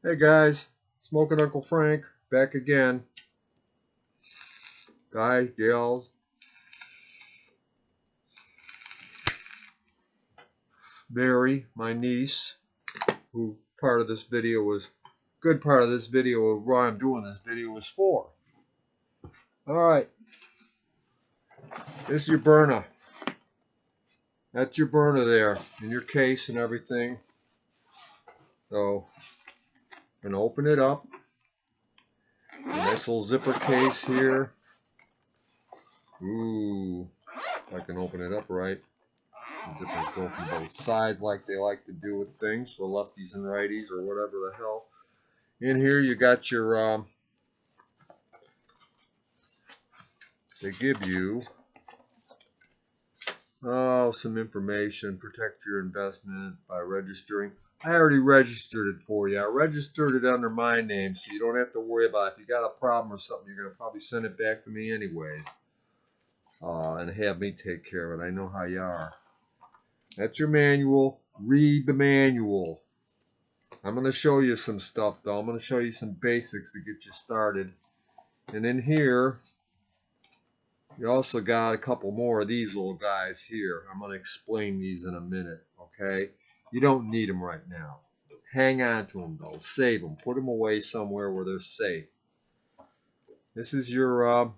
Hey guys, Smoking Uncle Frank, back again. Guy, Dale, Mary, my niece, who part of this video was, good part of this video of why I'm doing this video is for. Alright, this is your Byrna. That's your Byrna there, in your case and everything. So, I'm going to open it up. A nice little zipper case here. Ooh, if I can open it up right. The zippers go from both sides like they like to do with things for lefties and righties or whatever the hell. In here you got your, they give you, some information. Protect your investment by registering. I already registered it for you. I registered it under my name, so you don't have to worry about it. If you got a problem or something, you're going to probably send it back to me anyways. And have me take care of it. I know how you are. That's your manual. Read the manual. I'm going to show you some stuff, though. I'm going to show you some basics to get you started. And in here, you also got a couple more of these little guys here. I'm going to explain these in a minute, okay? You don't need them right now. Hang on to them, though. Save them. Put them away somewhere where they're safe. This is your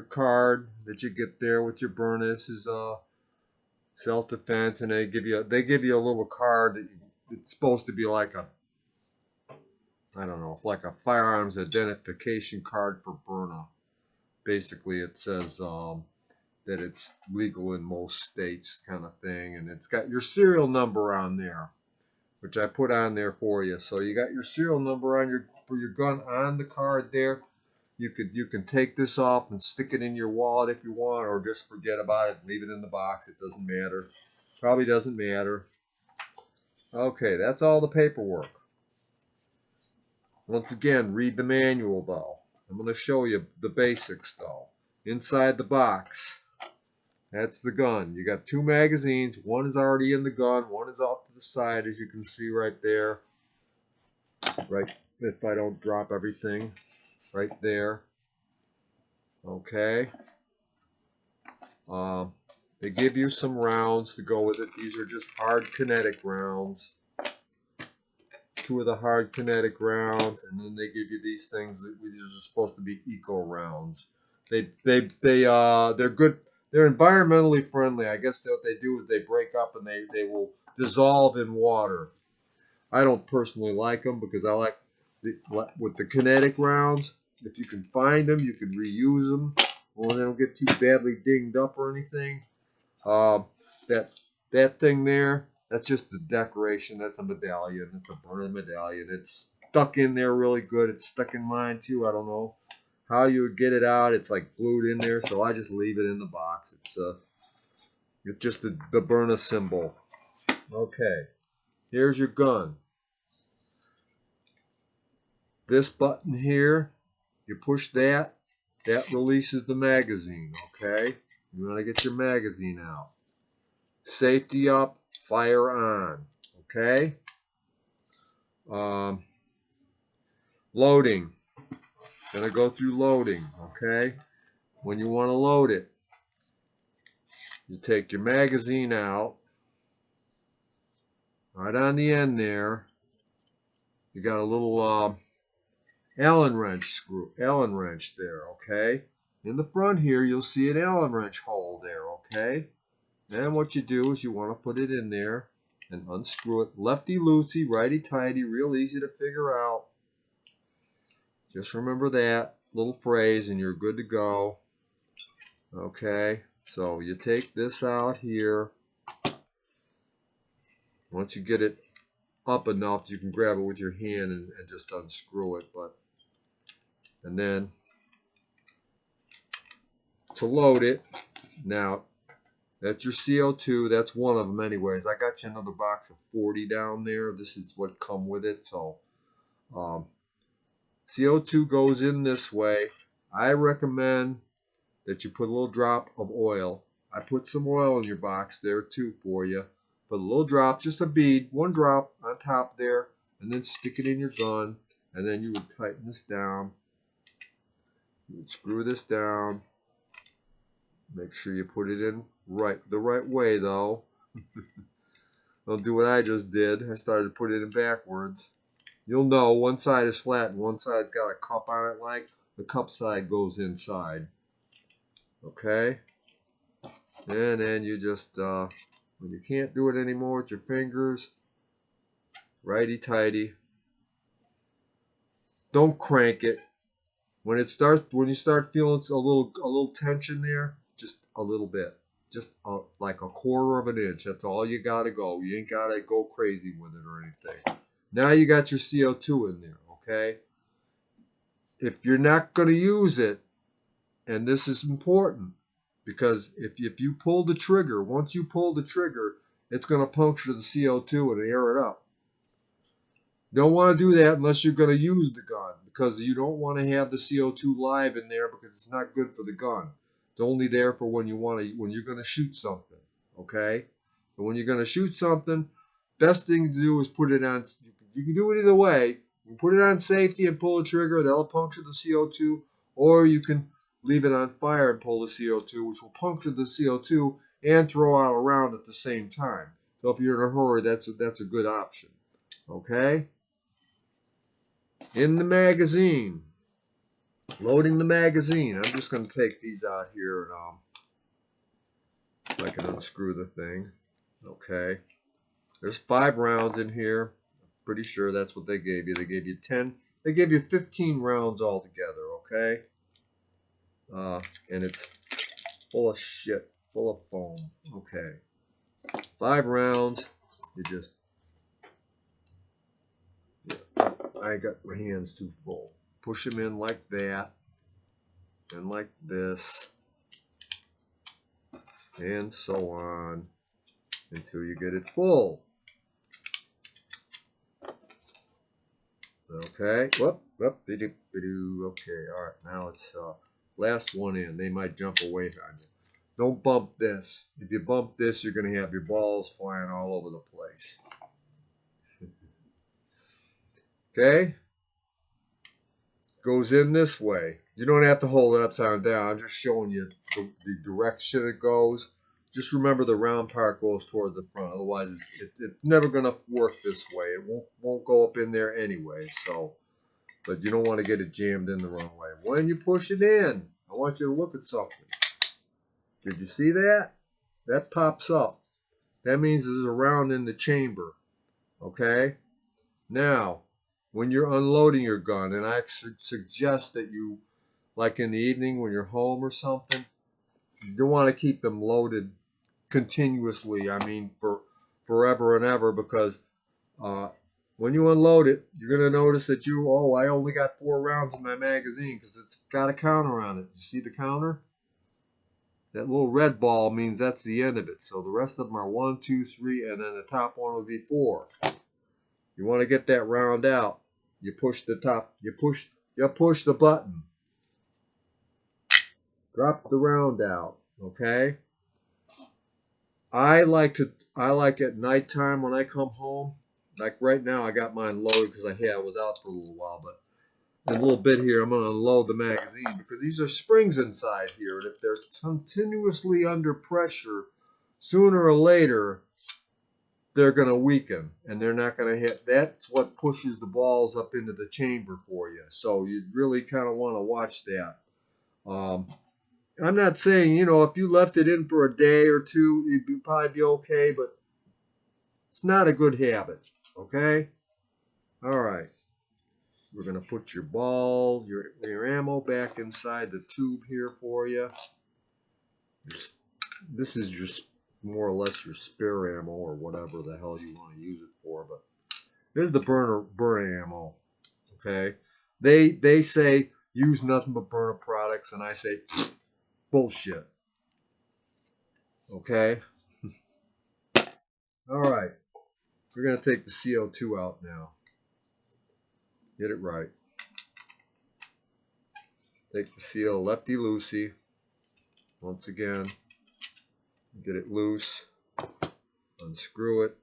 card that you get there with your Byrna. This is self-defense, and they give you a little card that it's supposed to be like a, I don't know, like a firearms identification card for Byrna. Basically, it says that it's legal in most states, kind of thing, and it's got your serial number on there, which I put on there for you. So you got your serial number on for your gun on the card there. You can take this off and stick it in your wallet if you want, or just forget about it, leave it in the box. It doesn't matter. Probably doesn't matter. Okay, that's all the paperwork. Once again, read the manual though. I'm going to show you the basics though. Inside the box, that's the gun. You got two magazines. One is already in the gun. One is off to the side, as you can see right there. Right, if I don't drop everything, right there. Okay. They give you some rounds to go with it. These are just hard kinetic rounds. Two of the hard kinetic rounds, and then they give you these things that these are supposed to be eco rounds. They're good. They're environmentally friendly. I guess what they do is they break up and they will dissolve in water. I don't personally like them because I like with the kinetic rounds. If you can find them, you can reuse them when they don't get too badly dinged up or anything. That thing there, that's just a decoration. That's a medallion. It's a Byrna medallion. It's stuck in there really good. It's stuck in mine too. I don't know how you would get it out. It's like glued in there, so I just leave it in the box. It's just the Byrna symbol. Okay, here's your gun. This button here, you push that, that releases the magazine. Okay, you want to get your magazine out. Safety up, fire on. Okay. Loading. Gonna go through loading. Okay. When you want to load it, you take your magazine out. Right on the end there, you got a little Allen wrench there. Okay. In the front here, you'll see an Allen wrench hole there. Okay. And what you do is you want to put it in there and unscrew it. Lefty-loosey, righty-tighty, real easy to figure out. Just remember that little phrase and you're good to go. Okay, so you take this out here. Once you get it up enough, you can grab it with your hand and just unscrew it. And then to load it, now that's your CO2. That's one of them anyways. I got you another box of 40 down there. This is what come with it. So CO2 goes in this way. I recommend that you put a little drop of oil. I put some oil in your box there too for you. Put a little drop, just a bead, one drop on top there, and then stick it in your gun. and then you would tighten this down. You would screw this down. Make sure you put it in the right way though. Don't do what I just did. I started to put it in backwards. You'll know one side is flat and one side's got a cup on it, like the cup side goes inside. Okay? And then you just, when you can't do it anymore with your fingers, righty-tighty. Don't crank it. When you start feeling a little tension there, just a little bit. Just like a quarter of an inch. That's all you gotta go. You ain't gotta go crazy with it or anything. Now you got your CO2 in there, okay? If you're not gonna use it, and this is important, because if you pull the trigger, once you pull the trigger, it's gonna puncture the CO2 and air it up. Don't want to do that unless you're going to use the gun, because you don't want to have the CO2 live in there because it's not good for the gun. It's only there for when you're going to shoot something, okay? But when you're going to shoot something, best thing to do is put it on. You can do it either way. You can put it on safety and pull the trigger, that'll puncture the CO2, or you can leave it on fire and pull the CO2, which will puncture the CO2 and throw out a round at the same time. So if you're in a hurry, that's a good option, okay? In the magazine, loading the magazine. I'm just going to take these out here and if I can unscrew the thing. Okay, there's 5 rounds in here. I'm pretty sure that's what they gave you. They gave you 10. They gave you 15 rounds altogether. Okay, and it's full of shit, full of foam. Okay, 5 rounds. You just, I got my hands too full. Push them in like that, and like this, and so on, until you get it full. Okay, whoop, okay, all right, now it's last one in. They might jump away on you. Don't bump this. If you bump this, you're going to have your balls flying all over the place. Okay? Goes in this way. You don't have to hold it upside down. I'm just showing you the direction it goes. Just remember the round part goes toward the front. Otherwise, it's never going to work this way. It won't go up in there anyway. So, but you don't want to get it jammed in the wrong way. When you push it in, I want you to look at something. Did you see that? That pops up. That means there's a round in the chamber. Okay? Now, when you're unloading your gun, and I suggest that you, like in the evening when you're home or something, you don't want to keep them loaded continuously. I mean, for forever and ever, because when you unload it, you're going to notice that I only got 4 rounds in my magazine because it's got a counter on it. You see the counter? That little red ball means that's the end of it. So the rest of them are 1, 2, 3, and then the top one will be 4. You want to get that round out. You push the top. You push the button. Drops the round out. Okay. I like at nighttime when I come home. Like right now, I got mine loaded because I was out for a little while, but in a little bit here, I'm going to unload the magazine because these are springs inside here, and if they're continuously under pressure, sooner or later, they're going to weaken, and they're not going to hit. That's what pushes the balls up into the chamber for you. So you really kind of want to watch that. I'm not saying, if you left it in for a day or two, you'd probably be okay, but it's not a good habit, okay? All right. We're going to put your ammo back inside the tube here for you. This is just more or less your spare ammo or whatever the hell you want to use it for. But here's the Byrna ammo, okay? They say use nothing but Byrna products, and I say bullshit, okay? All right. We're going to take the CO2 out now. Get it right. Take the seal lefty-loosey. Once again, get it loose. Unscrew it.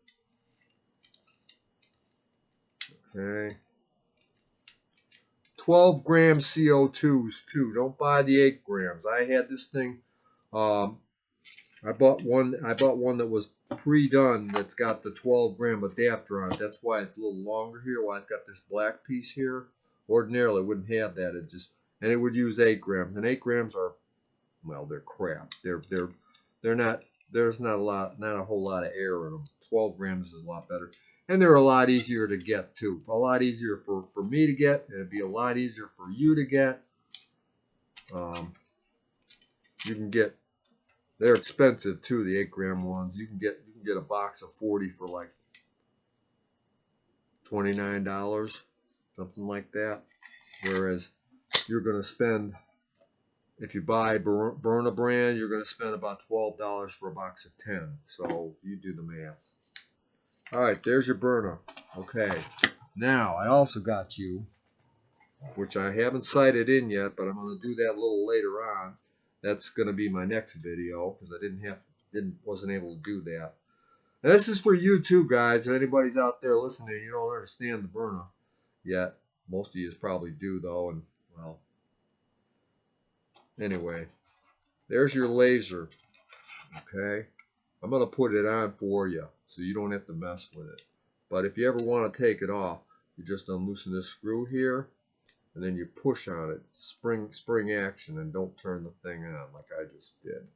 Okay. 12 gram CO2s too. Don't buy the 8 grams. I had this thing. I bought one that was pre-done that's got the 12 gram adapter on it. That's why it's a little longer here. Why it's got this black piece here. Ordinarily it wouldn't have that. It would use 8 grams. And 8 grams are, well, they're crap. They're not. There's not a whole lot of air in them. 12 grams is a lot better. And they're a lot easier to get too. A lot easier for me to get. It'd be a lot easier for you to get. You can get. They're expensive too. The 8 gram ones. You can get a box of 40 for like $29, something like that. Whereas you're gonna spend, if you buy Byrna brand, you're gonna spend about $12 for a box of 10. So you do the math. All right, there's your Byrna. Okay, now I also got you, which I haven't sighted in yet, but I'm going to do that a little later on. That's going to be my next video because I wasn't able to do that. And this is for you too, guys. If anybody's out there listening, you don't understand the Byrna yet. Most of you probably do though, and well, anyway, there's your laser. Okay, I'm going to put it on for you so you don't have to mess with it. But if you ever want to take it off, you just unloosen this screw here, and then you push on it, spring action, and don't turn the thing on like I just did.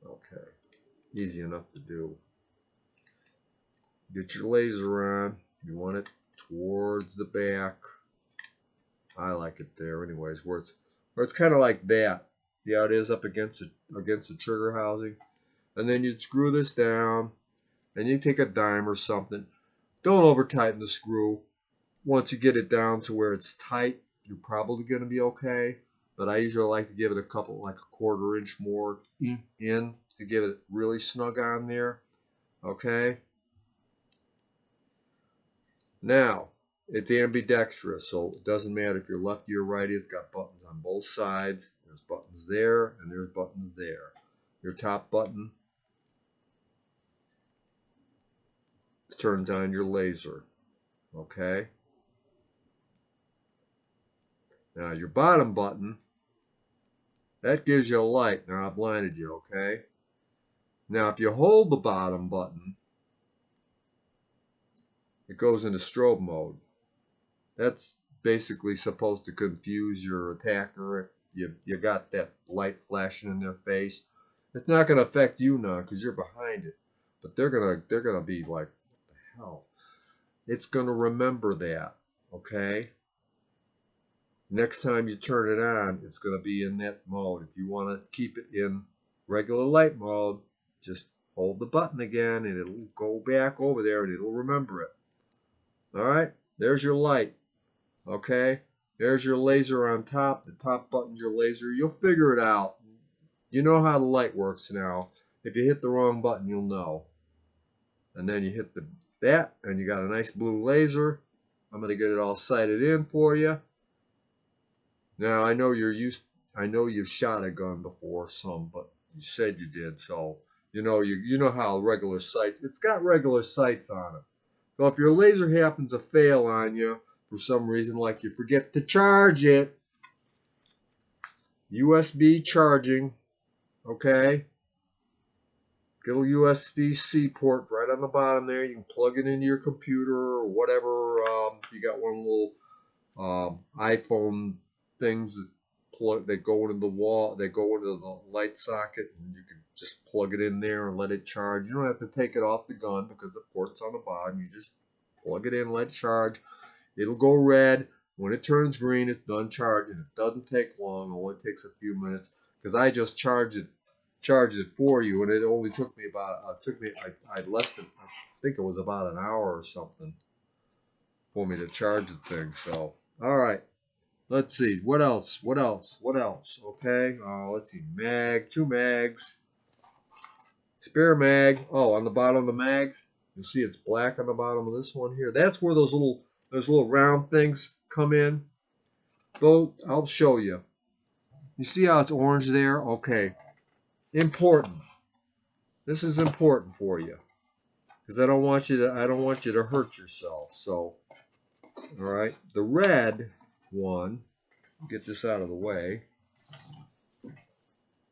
Okay, easy enough to do. Get your laser on. You want it towards the back. I like it there, anyways, where it's kind of like that. See how it is up against the trigger housing, and then you screw this down, and you take a dime or something. Don't over tighten the screw. Once you get it down to where it's tight, you're probably going to be okay. But I usually like to give it like a quarter inch more in to give it really snug on there. Okay. Now, it's ambidextrous, so it doesn't matter if you're lefty or righty. It's got buttons on both sides. There's buttons there, and there's buttons there. Your top button turns on your laser. Okay. Now your bottom button, that gives you a light. Now I blinded you, okay? Now if you hold the bottom button, it goes into strobe mode. That's basically supposed to confuse your attacker if you got that light flashing in their face. It's not going to affect you now because you're behind it. But they're gonna be like, what the hell? It's going to remember that, okay? Next time you turn it on, it's going to be in that mode. If you want to keep it in regular light mode, just hold the button again and it'll go back over there and it'll remember it. All right, there's your light. Okay, there's your laser on top. The top button's your laser. You'll figure it out. You know how the light works now. If you hit the wrong button, you'll know. And then you hit that and you got a nice blue laser. I'm going to get it all sighted in for you. Now I know you've shot a gun before, but you said you did, so you know how regular sights. It's got regular sights on it. So if your laser happens to fail on you for some reason, like you forget to charge it, USB charging, okay? Get a USB-C port right on the bottom there. You can plug it into your computer or whatever. If you got one of the little iPhone things that go into the wall, they go into the light socket, and you can just plug it in there and let it charge. You don't have to take it off the gun because the port's on the bottom. You just plug it in, let it charge. It'll go red. When it turns green, it's done charging. It doesn't take long. It only takes a few minutes because I just charged it for you, and it only took me I think it was about an hour or something for me to charge the thing. So all right. Let's see, what else? Okay, let's see, two mags, spare mag. Oh, on the bottom of the mags, you see it's black on the bottom of this one here. That's where those little round things come in. Though I'll show you. You see how it's orange there? Okay, important. This is important for you because I don't want you to hurt yourself. So All right, the red one, get this out of the way.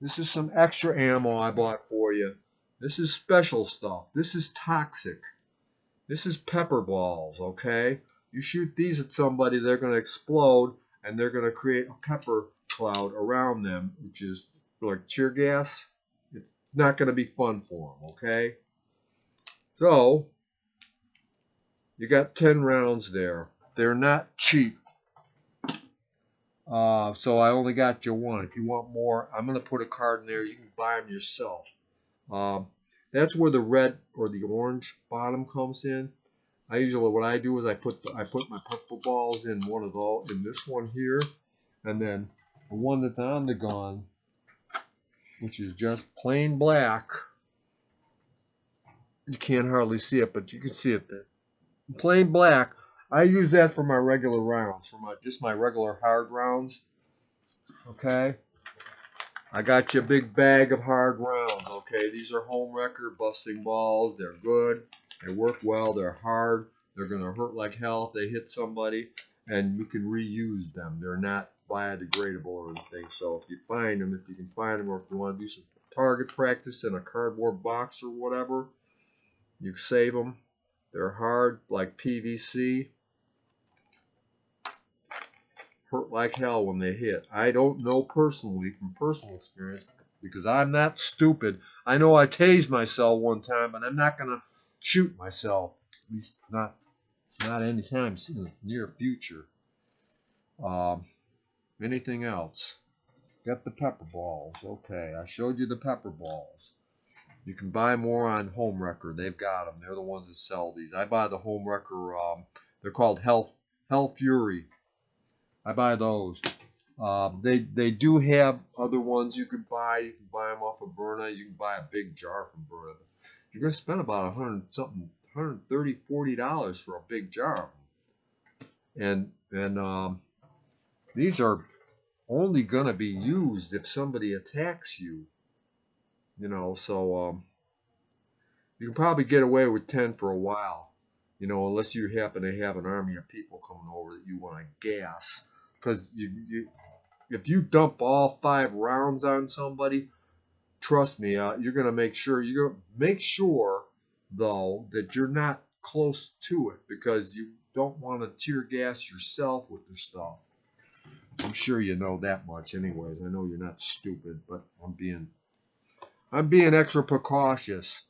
This is some extra ammo I bought for you. This is special stuff. This is toxic. This is pepper balls, okay? You shoot these at somebody, they're going to explode, and they're going to create a pepper cloud around them, which is like tear gas. It's not going to be fun for them, okay? So, you got 10 rounds there. They're not cheap. So I only got you one. If you want more, I'm going to put a card in there. You can buy them yourself. That's where the red or the orange bottom comes in. I usually, what I do is I put my purple balls in one of those, in this one here, and then the one that's on the gun, which is just plain black. You can't hardly see it, but you can see it there. Plain black. I use that for my regular rounds, for just my regular hard rounds. Okay. I got you a big bag of hard rounds. Okay, these are Homewreker busting balls. They're good. They work well. They're hard. They're gonna hurt like hell if they hit somebody, and you can reuse them. They're not biodegradable or anything. So if you find them, if you can find them, or if you want to do some target practice in a cardboard box or whatever, you save them. They're hard like PVC. Hurt like hell when they hit. I don't know personally from personal experience because I'm not stupid. I know I tased myself one time, but I'm not gonna shoot myself. At least not anytime in the near future. Anything else? Got the pepper balls. Okay, I showed you the pepper balls. You can buy more on Homewreker. They've got them. They're the ones that sell these. I buy the Homewreker. They're called Hell Fury. I buy those. They do have other ones you can buy. You can buy them off of Byrna. You can buy a big jar from Byrna. You're gonna spend about $130, $40 for a big jar. And these are only gonna be used if somebody attacks you. You know, so you can probably get away with 10 for a while. You know, unless you happen to have an army of people coming over that you want to gas. Because if you dump all 5 rounds on somebody, trust me, you're gonna make sure though that you're not close to it because you don't want to tear gas yourself with this stuff. I'm sure you know that much, anyways. I know you're not stupid, but I'm being extra precautious.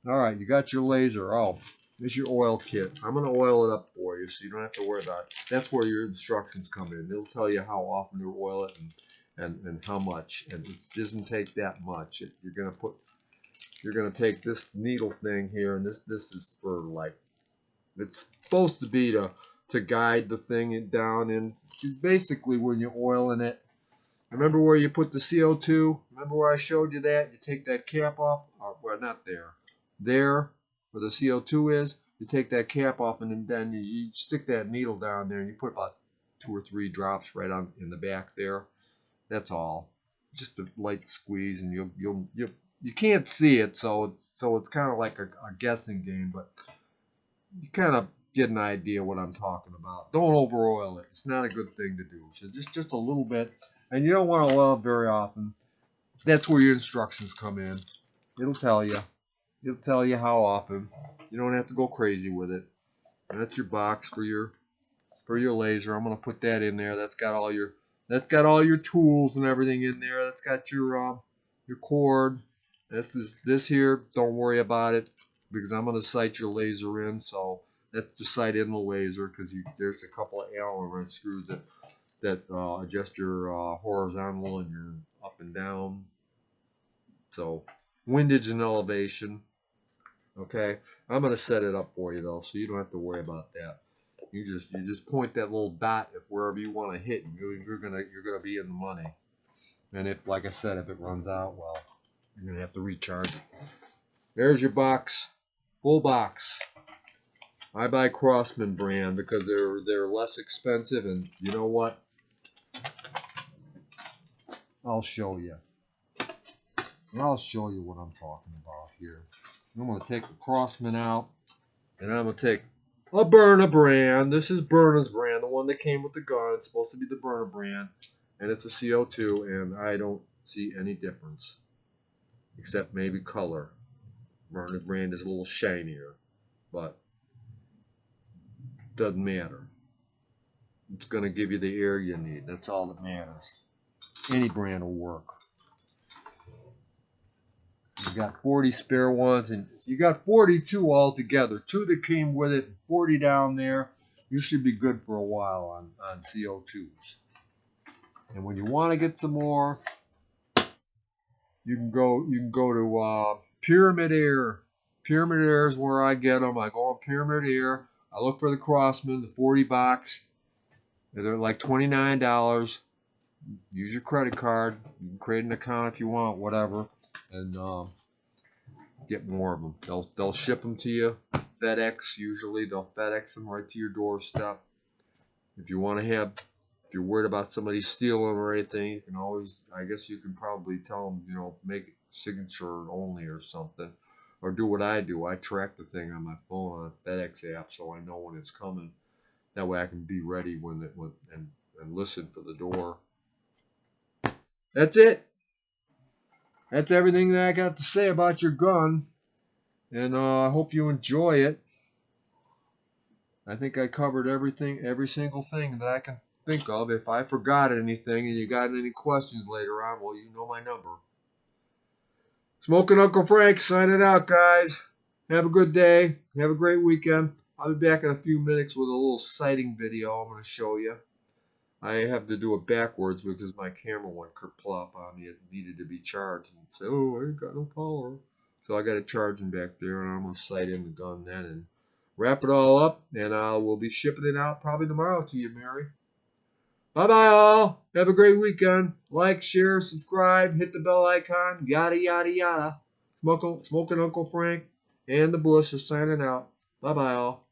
All right, you got your laser. Oh, there's your oil kit. I'm going to oil it up for you so you don't have to worry about it. That's where your instructions come in. It'll tell you how often to oil it and how much. And it doesn't take that much. You're going to take this needle thing here, and this is for like, it's supposed to be to guide the thing down in. Basically when you're oiling it. Remember where you put the CO2? Remember where I showed you that? You take that cap off. Well, not there. There, where the CO2 is, you take that cap off, and then you stick that needle down there, and you put about 2 or 3 drops right on in the back there. That's all. Just a light squeeze, and you can't see it, so it's kind of like a guessing game, but you kind of get an idea what I'm talking about. Don't over oil it. It's not a good thing to do. So just a little bit, and you don't want to oil it very often. That's where your instructions come in. It'll tell you. It'll tell you how often. You don't have to go crazy with it. And that's your box for your laser. I'm gonna put that in there. That's got all your tools and everything in there. That's got your cord. This here. Don't worry about it because I'm gonna sight your laser in. So that's the sight in the laser because there's a couple of Allen wrench screws that adjust your horizontal and your up and down. So windage and elevation. Okay, I'm gonna set it up for you though, so you don't have to worry about that. You just point that little dot at wherever you want to hit, and you're gonna be in the money. And if, like I said, if it runs out, well, you're gonna have to recharge it. There's your box, full box. I buy Crossman brand because they're less expensive, and you know what? I'll show you. I'll show you what I'm talking about here. I'm gonna take the Crossman out, and I'm gonna take a Byrna brand. This is Byrna's brand, the one that came with the gun. It's supposed to be the Byrna brand, and it's a CO2, and I don't see any difference, except maybe color. Byrna brand is a little shinier, but doesn't matter. It's going to give you the air you need. That's all that matters. Any brand will work. You got 40 spare ones, and you got 42 altogether. 2 that came with it, 40 down there. You should be good for a while on CO2s. And when you want to get some more, you can go to Pyramid Air. Pyramid Air is where I get them. I go on Pyramid Air. I look for the Crossman, the 40 box. They're like $29. Use your credit card. You can create an account if you want, whatever, and get more of them. They'll ship them to you. FedEx usually. They'll FedEx them right to your doorstep. If you want to have, if you're worried about somebody stealing them or anything, you can always, I guess you can probably tell them, make it signature only or something. Or do what I do. I track the thing on my phone on a FedEx app so I know when it's coming. That way I can be ready and listen for the door. That's it. That's everything that I got to say about your gun. And I hope you enjoy it. I think I covered everything, every single thing that I can think of. If I forgot anything and you got any questions later on, well, you know my number. Smoking Uncle Frank signing out, guys. Have a good day. Have a great weekend. I'll be back in a few minutes with a little sighting video I'm going to show you. I have to do it backwards because my camera went kerplop on me. It needed to be charged. And say, oh, I ain't got no power. So I got it charging back there, and I'm going to sight in the gun then and wrap it all up. And we'll be shipping it out probably tomorrow to you, Mary. Bye-bye, all. Have a great weekend. Like, share, subscribe, hit the bell icon, yada, yada, yada. Smoking Uncle Frank and the Bush are signing out. Bye-bye, all.